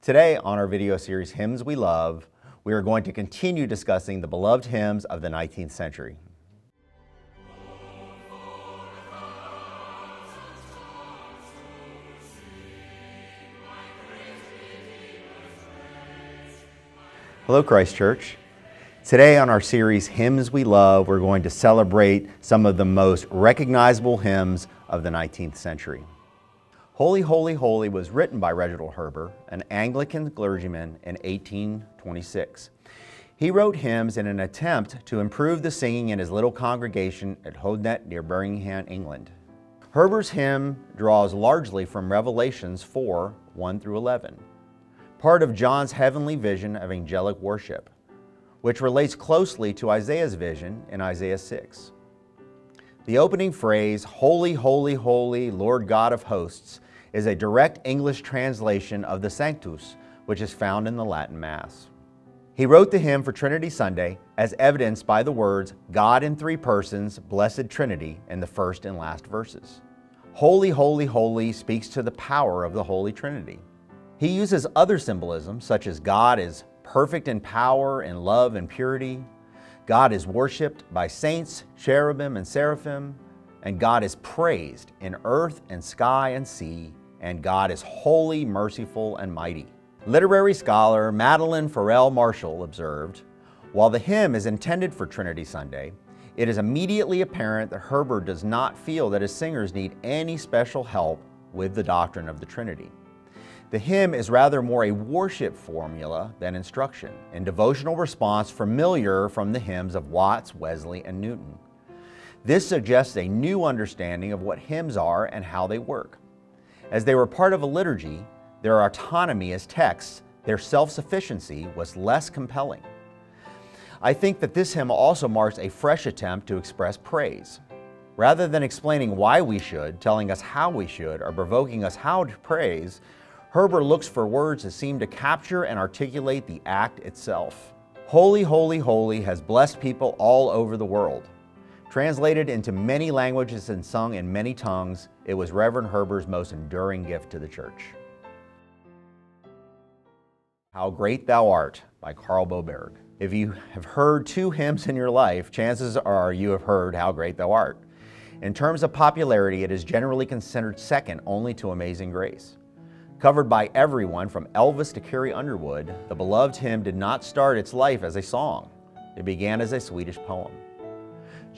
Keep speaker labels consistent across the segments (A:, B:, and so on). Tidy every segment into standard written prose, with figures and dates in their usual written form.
A: Today on our video series, Hymns We Love, we are going to continue discussing the beloved hymns of the 19th century. Hello, Christ Church. Today on our series, Hymns We Love, we're going to celebrate some of the most recognizable hymns of the 19th century. Holy, Holy, Holy was written by Reginald Heber, an Anglican clergyman, in 1826. He wrote hymns in an attempt to improve the singing in his little congregation at Holdnet near Birmingham, England. Heber's hymn draws largely from Revelations 4, 1 through 11, part of John's heavenly vision of angelic worship, which relates closely to Isaiah's vision in Isaiah 6. The opening phrase, Holy, Holy, Holy, Lord God of hosts, is a direct English translation of the Sanctus, which is found in the Latin Mass. He wrote the hymn for Trinity Sunday, as evidenced by the words, God in three persons, blessed Trinity, in the first and last verses. Holy, Holy, Holy speaks to the power of the Holy Trinity. He uses other symbolism, such as God is perfect in power and love and purity, God is worshipped by saints, cherubim and seraphim, and God is praised in earth and sky and sea, and God is holy, merciful, and mighty. Literary scholar Madeleine Farrell Marshall observed, while the hymn is intended for Trinity Sunday, it is immediately apparent that Heber does not feel that his singers need any special help with the doctrine of the Trinity. The hymn is rather more a worship formula than instruction, and devotional response familiar from the hymns of Watts, Wesley, and Newton. This suggests a new understanding of what hymns are and how they work. As they were part of a liturgy, their autonomy as texts, their self-sufficiency was less compelling. I think that this hymn also marks a fresh attempt to express praise. Rather than explaining why we should, telling us how we should, or provoking us how to praise, Heber looks for words that seem to capture and articulate the act itself. Holy, Holy, Holy has blessed people all over the world. Translated into many languages and sung in many tongues, it was Reverend Heber's most enduring gift to the church. How Great Thou Art by Carl Boberg. If you have heard two hymns in your life, chances are you have heard How Great Thou Art. In terms of popularity, it is generally considered second only to Amazing Grace. Covered by everyone from Elvis to Carrie Underwood, the beloved hymn did not start its life as a song. It began as a Swedish poem.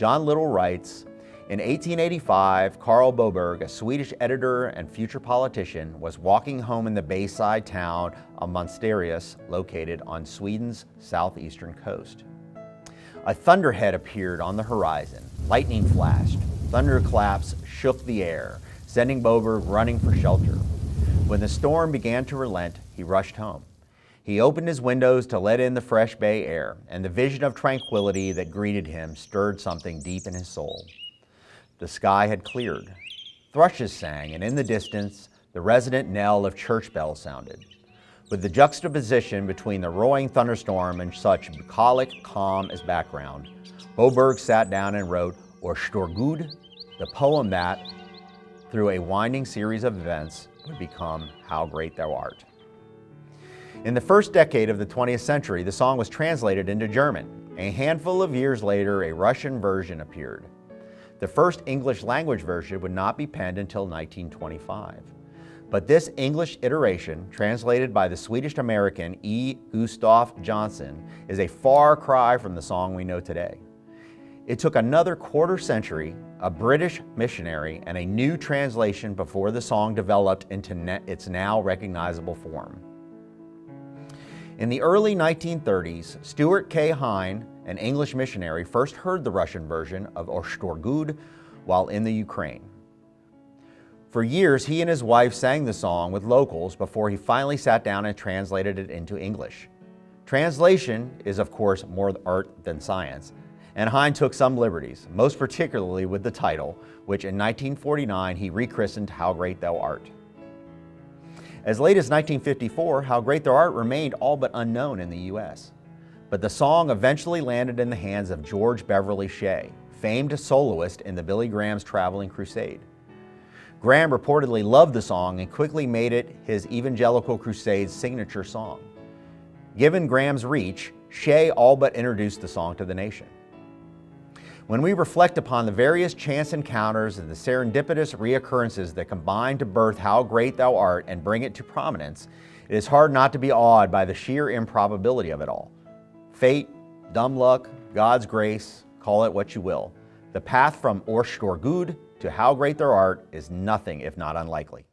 A: John Little writes, in 1885, Carl Boberg, a Swedish editor and future politician, was walking home in the bayside town of Mönsterås, located on Sweden's southeastern coast. A thunderhead appeared on the horizon. Lightning flashed. Thunderclaps shook the air, sending Boberg running for shelter. When the storm began to relent, he rushed home. He opened his windows to let in the fresh bay air, and the vision of tranquility that greeted him stirred something deep in his soul. The sky had cleared. Thrushes sang, and in the distance, the resonant knell of church bells sounded. With the juxtaposition between the roaring thunderstorm and such bucolic calm as background, Boberg sat down and wrote O Storgud, the poem that, through a winding series of events, would become How Great Thou Art. In the first decade of the 20th century, the song was translated into German. A handful of years later, a Russian version appeared. The first English language version would not be penned until 1925. But this English iteration, translated by the Swedish-American E. Gustav Jonsson, is a far cry from the song we know today. It took another quarter century, a British missionary, and a new translation before the song developed into its now recognizable form. In the early 1930s, Stuart K. Hine, an English missionary, first heard the Russian version of O Storgud while in the Ukraine. For years, he and his wife sang the song with locals before he finally sat down and translated it into English. Translation is, of course, more art than science, and Hine took some liberties, most particularly with the title, which in 1949 he rechristened How Great Thou Art. As late as 1954, How Great Thou Art remained all but unknown in the U.S. But the song eventually landed in the hands of George Beverly Shea, famed soloist in the Billy Graham's Traveling Crusade. Graham reportedly loved the song and quickly made it his Evangelical Crusade's signature song. Given Graham's reach, Shea all but introduced the song to the nation. When we reflect upon the various chance encounters and the serendipitous reoccurrences that combine to birth How Great Thou Art and bring it to prominence, it is hard not to be awed by the sheer improbability of it all. Fate, dumb luck, God's grace, call it what you will. The path from Orstor Good to How Great Thou Art is nothing if not unlikely.